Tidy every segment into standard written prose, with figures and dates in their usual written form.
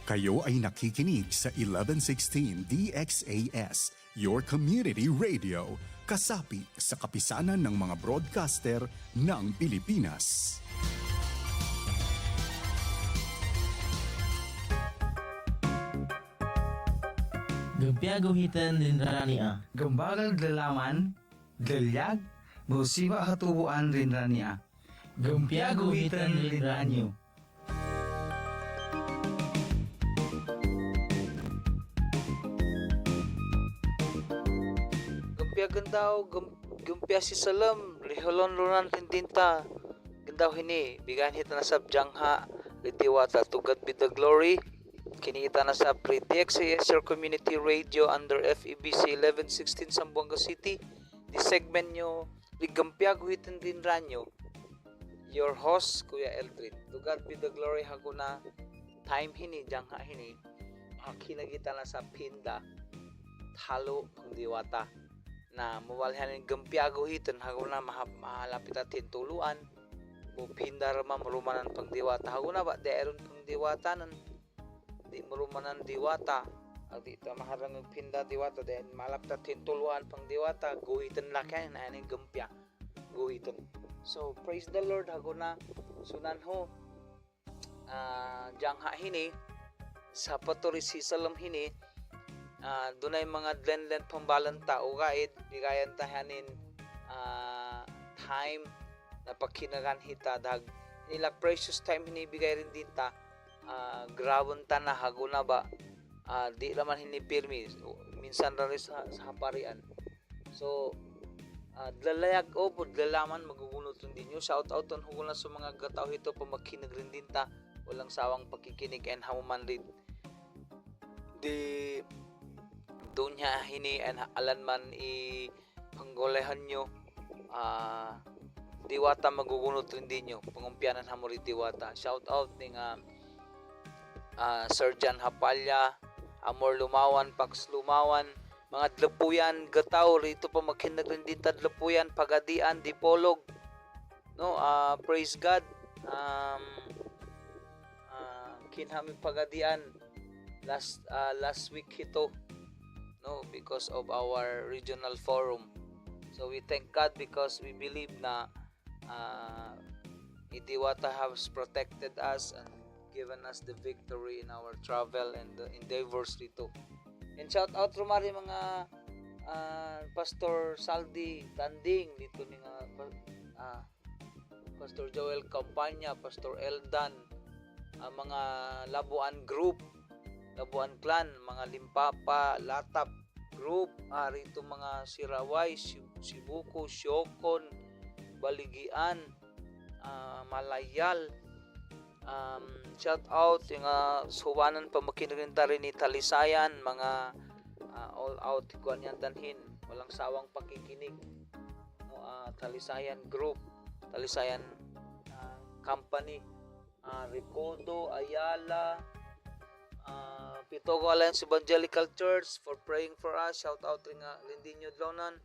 Kayo ay nakikinig sa 1116 DXAS, your community radio, kasapi sa kapisanan ng mga broadcaster ng Pilipinas. Gagpiaguhitan din rania. Gambagal dalaman, galyag, musiba hatubuan rin rania. Gagpiaguhitan din ranyo. Gumpia gandaw, gumpia si Salam, liholon lunan tindinta. Gandaw hini, bigan hita na sa Jangha, litiwata tugat with the glory. Kinita na sa pre-DXAS your community radio under FEBC 1116 Zamboanga City. Di segment nyo, ligampia guhitin din ranyo. Your host, Kuya Eldrin. Tugat with the glory haguna time hini, Jangha hini. Kinagita na sa Pinda, Talo, Pangdiwata. Na mawalhan ng gampiago hitin haguna mahalapit at hintuluan o pindar marumanan pang diwata haguna ba deron pang diwata nan di marumanan diwata di ito maharang ng pinda diwata dahil malapit at hintuluan pang diwata guhitin lakyan na yan gampia guhitin. So praise the Lord haguna sunan ho Jangha hini sa patori si Salam hini dunay mga dlenlen pambalanta o gaid bigayan tahanin time na pagkinagan hita dag nila precious time hinibigay rin din ta grabon ta na haguna ba di naman hinipirmi minsan rin sa haparian so dlalayag o po dlalaman magugunot rin din nyo shout out on huguna sa mga gataw hito pamakinig rin din ta walang sawang pakikinig and hamuman rin di doon niya hini and alan man i panggolehan nyo diwata magugunot rin din nyo pangumpianan hamuri diwata shout out ning Surgeon Hapalya Amor Lumawan Pax Lumawan mga dlapuyan gataw rito pa magkinag rin din tadlapuyan pagadian dipolog no praise God kinhami pagadian last week hito no because of our regional forum so we thank God because we believe na Idiwata has protected us and given us the victory in our travel and the endeavors dito and shout out rumari mga Pastor Saldi Tanding dito ni Pastor Joel Campanya Pastor Eldan mga Labuan group Labuan Clan, mga Limpapa, Latap Group, rito mga Siraway, Sibuko, Siokon, Baligian, Malayal. Shout out yung suwanan pamakinurinta rin ni Talisayan, mga all out ikuan yan tanhin, walang sawang pakikinig. Talisayan Group, Talisayan Company, Ricodo, Ayala, Pitogo Alliance Evangelical Church for praying for us. Shout out rin nga Lindinyo Dlonan.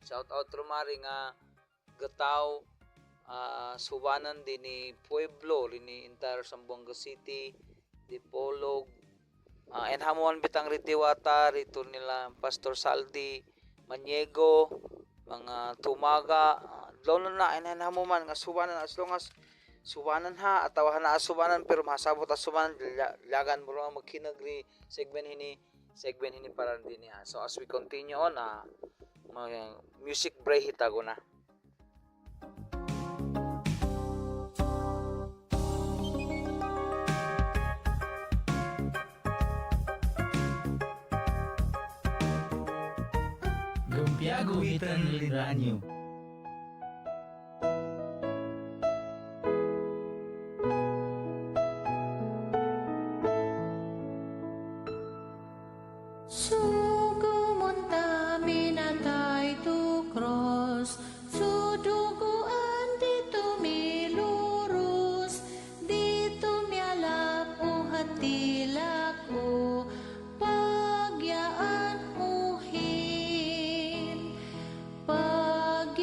Shout out rumari nga gataw suwanan din ni Pueblo rin ni entire Zamboanga City Dipolog and hamuan bitang ritiwata rito nila Pastor Saldi Maniego mga Tumaga Dlonan na and hamuman nga suwanan as long as subanan ha atawa na subanan pero masabot as subanan lagan mo magkinagri segment hini para din niya so as we continue on music break hitago na Gagpiaguhitan din ranyo. Pagyaan muhin, pag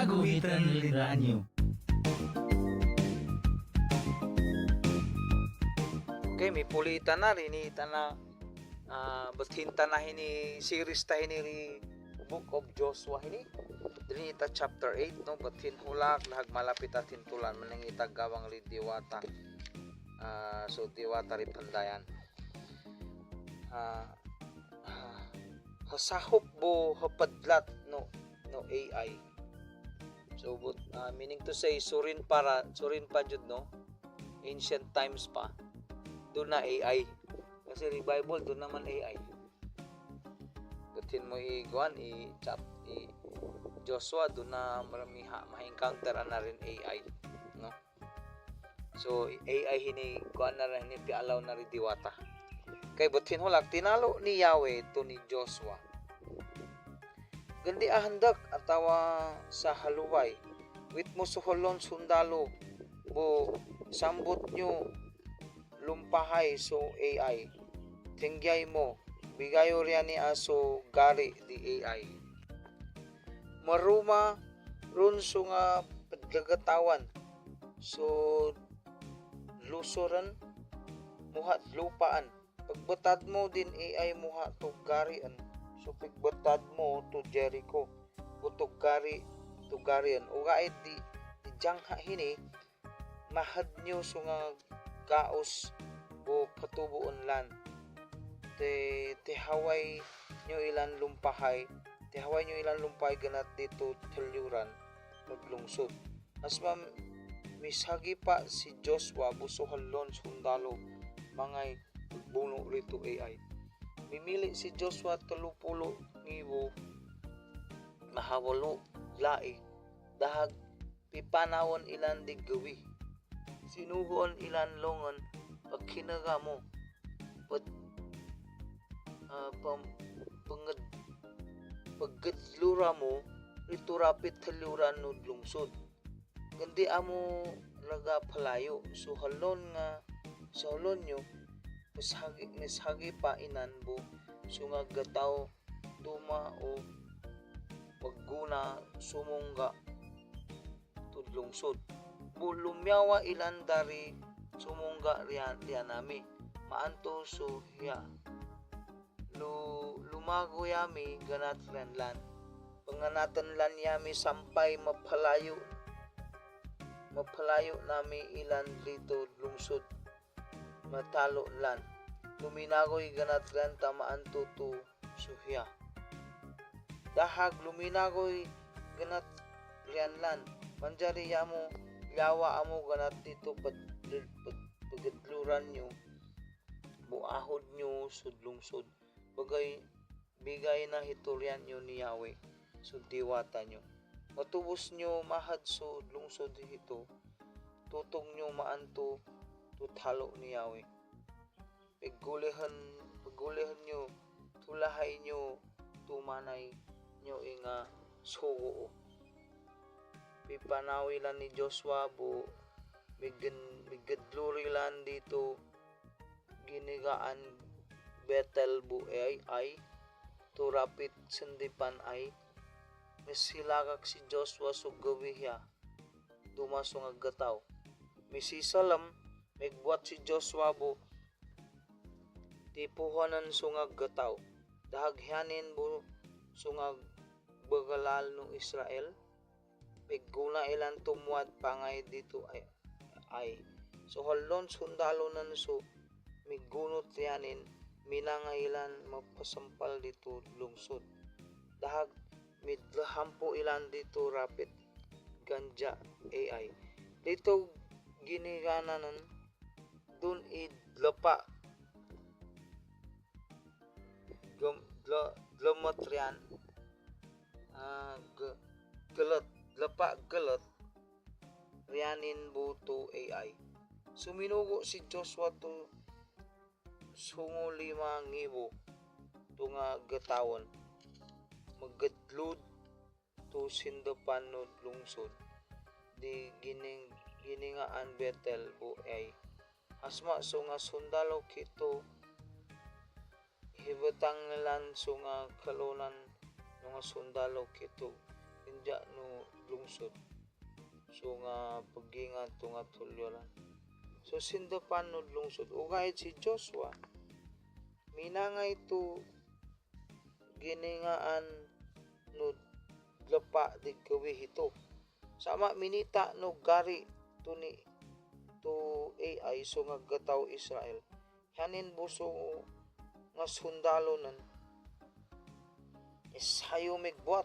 Lumpia guhitan liranyo. Okay, may pulitan na rin na bathinta na hini series ta hini Book of Joshua hini. Dili ita chapter 8 no, bathin hulak lahag malapit atin tulan manang ita gawang ri diwata. So diwata ri pandayan. Hasahop bo hapadlat no AI. So but, meaning to say surin pa jud no, ancient times pa doon na AI kasi revival doon naman AI. Gatin mo i-chat Joshua doon na marami ma-encounter na rin AI no. So AI hini kuan na rin ni pialaw na rin diwata. Kay butin hulak tinalo ni Yahweh to ni Joshua. Gandi ahandak atawa sa haluway wit mo suholon sundalo bo sambot nyo lumpahay so AI tingyay mo bigayo riyan ni aso gari di AI maruma ron so nga padlagatawan so lusoran muhat lupaan pagbutad mo din AI muha to garian so pagbutad mo to Jericho butog gari to garian o gait di jangha hini mahad nyo so nga kaos o patubuon lan te haway nyo ilan lumpahay ganat dito telyuran maglungsod as misagi pa si Joshua busohalon sundalo mangay buno rito AI mimili si Joshua 30,000 mahawalo lai dahag pipanawon ilan di gawi sinugon ilan longon pag kinaga mo paggadlura mo ito rapid taluran no lungsod gandi amo laga palayo so halon nyo mishagi pa inanbo so nga gataw tuma o pagguna sumungga to lungsod lumyawa ilan dari sumungga riyan nami maanto so ya lumago yami ganat lan panganatan lan yami sampay mapalayo nami ilan dito lungsod matalo lan luminagoy ganat lan tamaan tutu suhya dahag luminagoy ganat riyan lan manjari yamo yawa amo ganat dito pagadluran nyo buahod nyo sudlungsod bagay bigay na hituryan nyo ni Yahweh so diwata nyo matubos nyo mahad so lungsod hito tutong nyo maanto tutalo ni Yahweh pagulihan nyo tulahay nyo tumanay nyo inga sugo pipanawi lan ni Joshua bo migadluri lan dito ginigaan Betel bu ay turapit sendipan ay misilagak si Joshua so gawihya dumasong agataw misisalam megbuat si Joshua bo tipuhanan sungag gataw dahaghanin bo sungag bagalal no Israel piguna ilan tumuad pangay dito ay so halon sundalo nan so migunot yanin minangailan mapasampal dito lungsod dahag midlahampo ilan dito rapid ganja AI dito ginigananan dun idlapa glomatrian galat riyanin buto AI suminugo si Joshua to sungo 5,000 to nga gatawon maggadlod to sindapan no lungsod di giningaan Betel bu ay asma so nga sundalo kito hibatang nilan so nga kalunan nga sundalo kito India no lungsod. So nga pagingat to nga tulyoran. So sinda pa no lungsod. Ugahit si Joshua. Minangay to giningaan no lapa di gawi hito. Sama minita no gari to ni to AI so nga gataw Israel. Hanin buso nga sundalo nan is hayo migbuat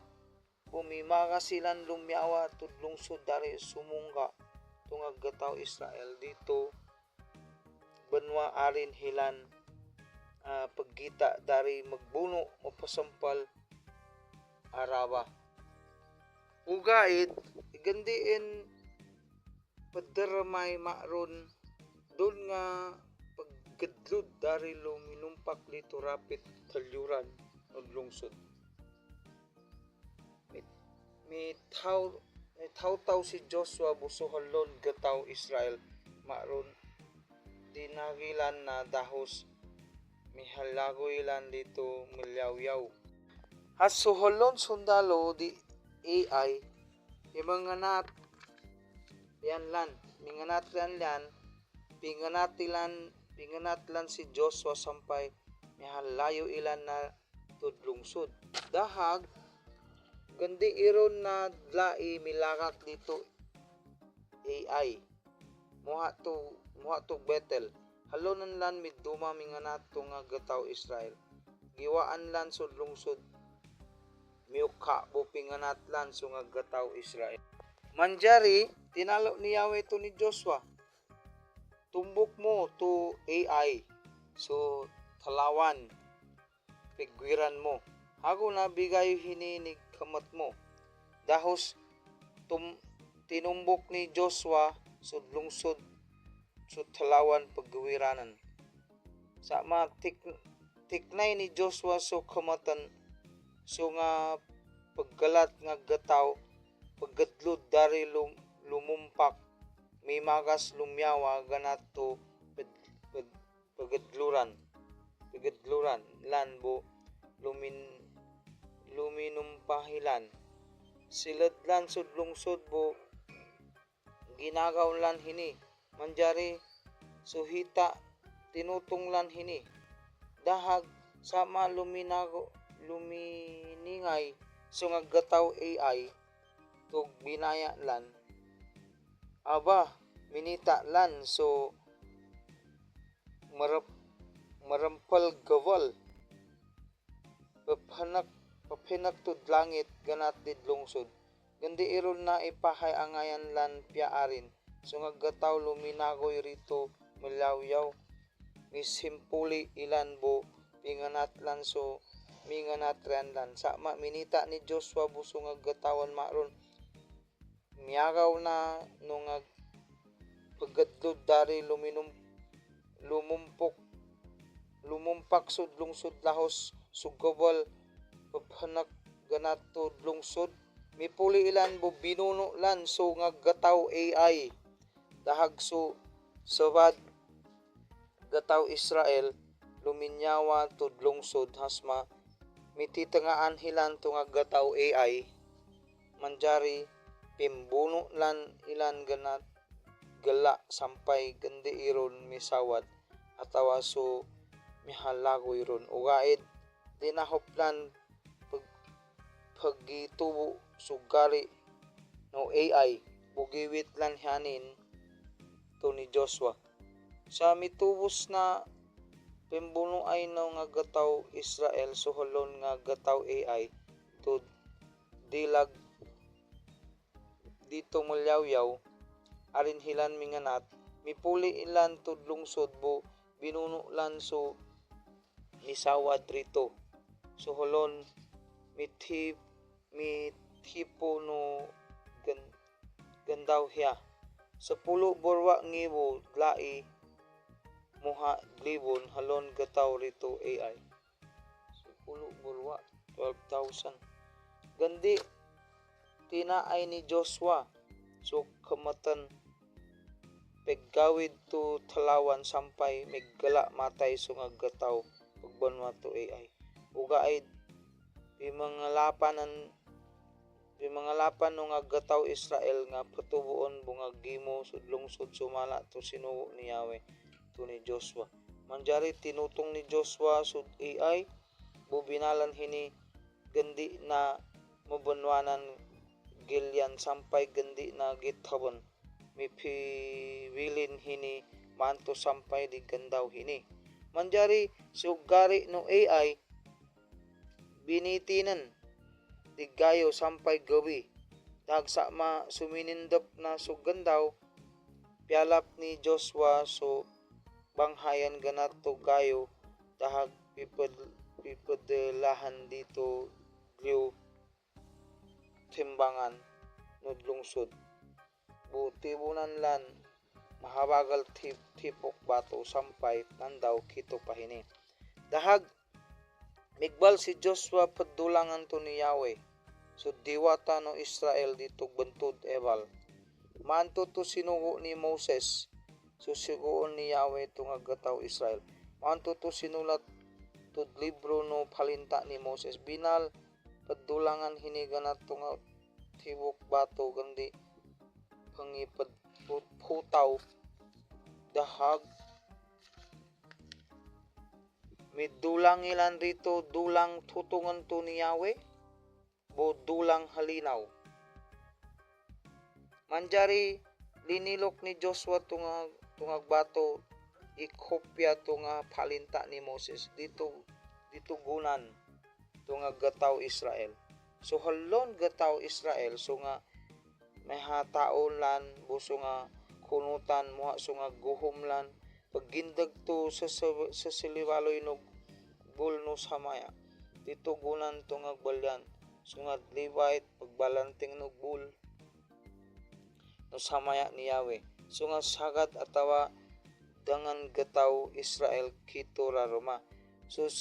pumimaga silang lumyawa tudlungsod dari sumungga tungag gataw Israel dito banwa arin hilan paggita dari magbuno mapasampal arawa ugait igandiin padaramay maron doon nga paggadlod dari luminumpak dito rapid talyuran o lungsod may taw si Joshua busuhalon gataw Israel maron dinagilan na dahos mihalagoy lan dito milyaw-yaw hasuhalon sundalo di AI imanganat yan lan minganat lan pinganatlan si Joshua sampay mihalayo ilan na tudlungsod dahag gandi iron na dlai milakak dito AI muha to Bethel halonan lan miduma minganat to nga gataw Israel giwaan lan sud lungsod miukha bo pinganat lan so nga gataw Israel manjari tinalo ni Yahweh to ni Joshua tumbok mo to AI so talawan pigwiran mo hago na bigay hininig kamat mo dahos tinumbok ni Joshua so lungsod so talawan pagwiranan sama tiknay ni Joshua so kamatan so nga paggalat nga gataw paggadlod dari lumumpak may magas lumyawa ganato pagadluran lanbo luminumpahilan siladlan sud lungsod bo ginagaw lan hini manjari suhita tinutunglan hini dahag sama luminingay so nga gataw AI tug binaya lan aba minita lan so marampal gawal papinak tud langit ganat did lungsod gandi iron na ipahay angayan lan piaarin so nga gataw luminagoy rito milyaw-yaw misimpuli ilan bo pinganat lan so minganat ren lan sama minita ni Joshua buso nga gatawan maron miyagaw na no nga paggadlod dari lumumpak sud lungsod lahos sugawal papanak ganato lungsod mipuli ilan bo binuno lan so nga gataw AI dahag so sawad gataw Israel luminyawa tud lungsod hasma mititangaan hilan to nga gataw AI manjari pimbuno lan ilan ganat gala sampay gandi iron misawad atawa so mihalagoy ron ugaid dinahoplan pagitubo sugari no AI bugiwit lan hanin to ni Joshua sa mitubos na pimbuno ay no nga gataw Israel suholon nga gataw AI to dilag dito mulyaw-yaw arin hilan minganat mipuli ilan to lungsod bo binuno lan so misawad rito suholon mithipo no gandaw hiya sa pulo borwa ngibo dlai muha libon halon gataw rito AI sa pulo borwa 12,000 gandi tinaay ni Joshua so kamatan peggawid to talawan sampay meggala matay so nga gataw pagbanwa to AI ugaid di mga lapanan Di mga lapan no nga gataw Israel nga patubuon bunga gimo sudlungsod sumala to sinugo ni Yahweh to ni Joshua. Manjari tinutong ni Joshua sud AI bubinalan hini gandi na mabanwanan Gilyan sampay gandi na githabon mipiwilin hini manto sampay di gandaw hini. Manjari sugari no AI binitinan di gayo sampay gawi dagsa ma suminindap na sugandaw pialap ni Joshua so banghayan ganato gayo dahag pipadelahan dito liw timbangan nudlungsod butibunan lan mahabagal tipok bato sampay nandaw kito pahini dahag migbal si Joshua padulangan to ni Yahweh so diwata no Israel dito bantod ebal manto to sinugo ni Moses so siguon ni Yahweh to nga gataw Israel manto to sinulat to libro no palinta ni Moses binal padulangan hiniganat to nga tibok bato gandi pangipad hutaw dahag midulang ilan rito dulang tutungan to ni Yahweh bo dulang halinaw. Manjari linilok ni Joshua tungag bato ikopya tunga palinta ni Moses dito gunan tunga gataw Israel. So halon gataw Israel so nga may hataon lan buso nga kunutan mo so nga guhumlan paggindag to sa siliwaloy no bulno samaya dito gunan tungag balyan sungad Levite pagbalanting no bul no samaya ni Yahweh sunga sagad atawa dangan gataw Israel kito raroma so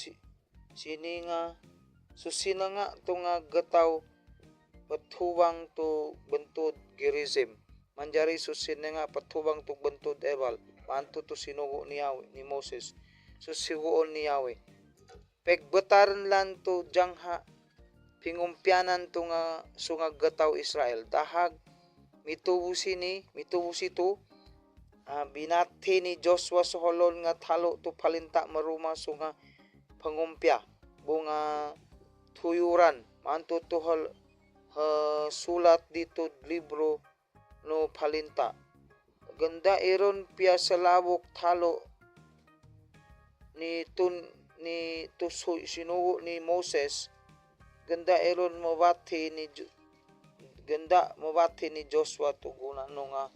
sina nga tunga gataw patubang to bantod Gerizim manjari sina nga patubang to bantod Ebal manto to sinugo ni Yahweh ni Moses so siguon ni Yahweh pegbataran lan to jangha pingumpyanan to nga sungag gataw Israel dahag mitubusi to binati ni Joshua sa holon nga talo to palinta maruma sunga pangumpya bunga tuyuran manto to sulat dito libro no palinta ganda iron pia sa labok talo ni sinugo ni Moses ganda iron mabati ni Joshua tugunan no nga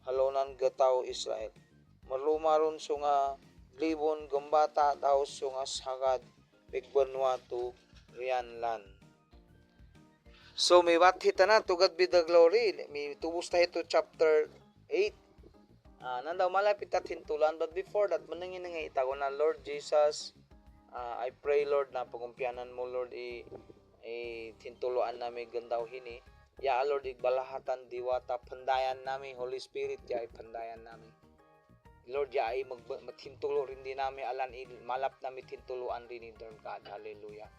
halonan gataw Israel malumaron so nga libon gambata daw so nga sagad bigbanwa to rianlan so may bathi na tugad be the glory may tubos tayo to chapter 8 nandaw malapit at hintulan but before that manangin nga itago na Lord Jesus I pray Lord na pagumpiyanan mo Lord tintuluan namin gandaw hini ya Lord igbalahatan diwata pandayan namin Holy Spirit ya pandayan namin Lord ya matintulo rin din namin alan malap namin tintuluan rin in God hallelujah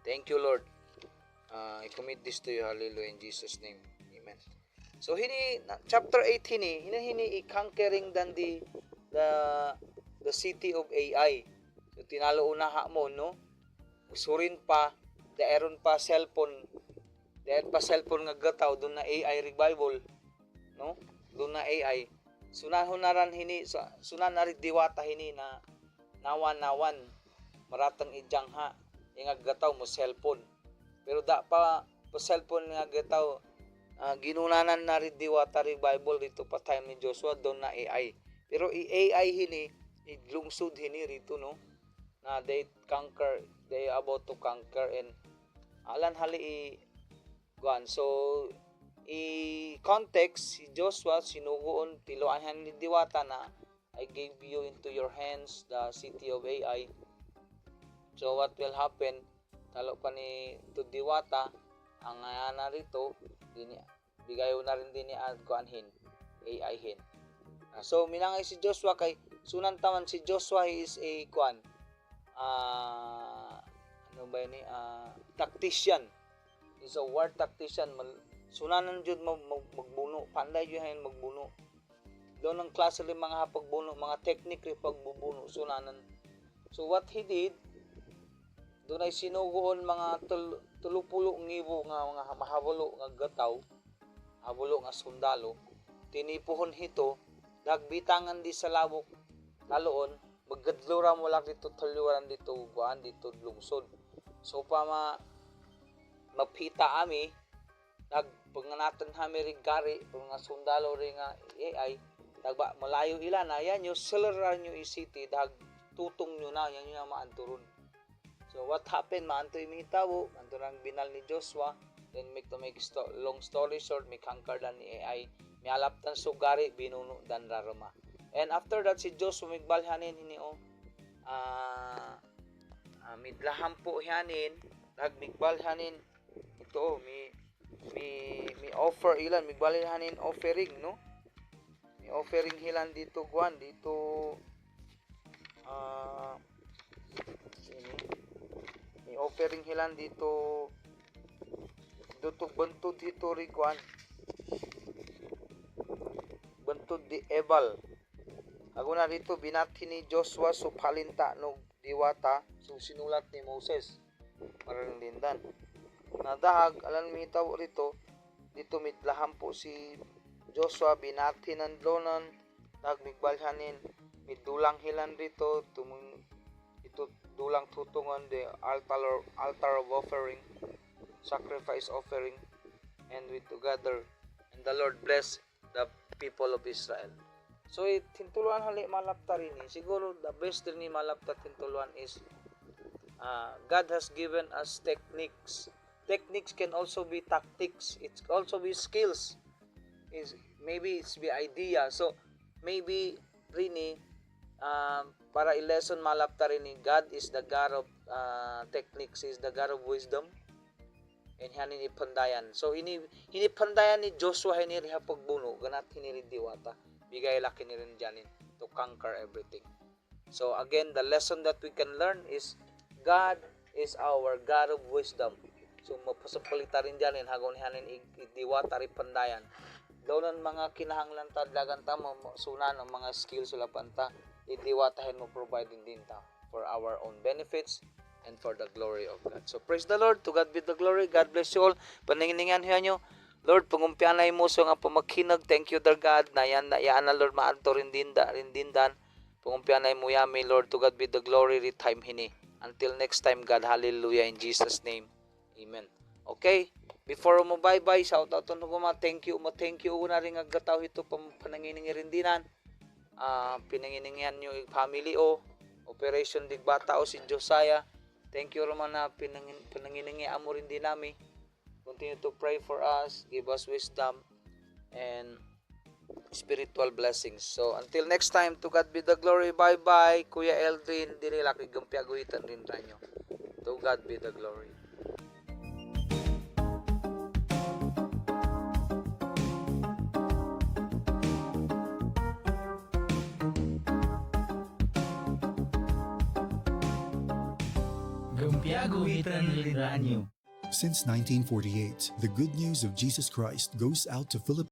thank you Lord I commit this to you hallelujah in Jesus name amen so hini chapter 8 hini i-conquering than the city of AI so tinalo unaha mo no usurin pa daeron pa cellphone nga gataw doon na AI revival no doon na AI sunahon naran hini sunan na diwata hini na nawan maratang ijangha nga gataw mo cellphone pero da pa cellphone nga gataw ginunanan na rin diwata revival dito pa time ni Joshua doon na AI pero AI hini idlungsod hini rito no na they about to conquer and alan hali so context si Joshua sinugoon tiluan ni diwata na I gave you into your hands the city of AI so what will happen talo pa ni to diwata ang narito bigayo na rin din ni kuanhin AI hin so minangay si Joshua kay sunan taman si Joshua is a tactician is a war tactician. Sunanan jud magbuno. Panday jud hayon magbuno. Doon ang klase rin mga pagbuno, mga technique rin pagbubuno, sunanan. So what he did, doon ay sinugoon mga tulupulo ngibo nga mga mahabulo nga gataw, habulo nga sundalo. Tinipuhon hito, dagbitangan di sa labok, laloon, maggadlura mo lang dito, taluran dito, buwan dito, lungsod. So mapita ami, pagnganaton hami rin gari, mga sundalo rin nga AI, dagba malayo ilan na yan yung selerar nyo city dag tutong nyo na yan yung maanturon. So what happened, maanto yung mitabo, anturang binal ni Joshua, then make long story short, may conquer dan ni AI, may alaptan sugari, binuno dan rarama. And after that si Joshua migbalhanin hini midlaham po hanin, nagmigbalhanin ito may offer ilan, migbalhanin offering, no? Offering hilan dito guan dito may offering hilan dito bantod dito ri guan bantod di Ebal aguna dito binati ni Joshua so palinta no diwata so sinulat ni Moses para lindan nadahag alam mi tawo rito dito midlaham po si Joshua binati ng lonan nagmigbalhanin midulang hilan rito ito dulang tutungan the altar of offering, sacrifice offering, and we together and the Lord bless the people of Israel. So tintuluan hali malapta rin siguro the best rin ni malapta tintuluan is God has given us techniques can also be tactics, it's also be skills, is maybe it's the idea. So maybe rini para i-lesson malapta rini, God is the God of techniques, is the God of wisdom, and hanin ipandayan. So hinipandayan ni Joshua hiniri pagbuno ganat hiniri diwata bigay laki ni rin janin to conquer everything. So again, the lesson that we can learn is God is our God of wisdom. So mapasapalita rin janin hagon hanin diwata ri pandayan. Doon mga kinahanglan tadlagan ta mo sunan ang mga skills sila panta idiwatahin mo providing din ta for our own benefits and for the glory of God. So praise the Lord, to God be the glory. God bless you all. Paninginingan nyo Lord, pangumpianay mo so nga pamakinag. Thank you, dear God, na yan na Lord maadto rindan. Pangumpianay mo yami, Lord, to God be the glory, time hini. Until next time, God, hallelujah, in Jesus' name, amen. Okay, before mo bye-bye, shout out to ko thank you na rin agataw ito pananginingi rindinan. Pinanginingan nyo family Operation Digbata si Josiah. Thank you Roman na pinanginingi amo rin din namin. Continue to pray for us, give us wisdom and spiritual blessings. So until next time, to God be the glory. Bye bye Kuya Eldrin, diri laki gampiaguhitan rin ranyo. To God be the glory. Gampiaguhitan rin ranyo. Since 1948, the good news of Jesus Christ goes out to Philippines.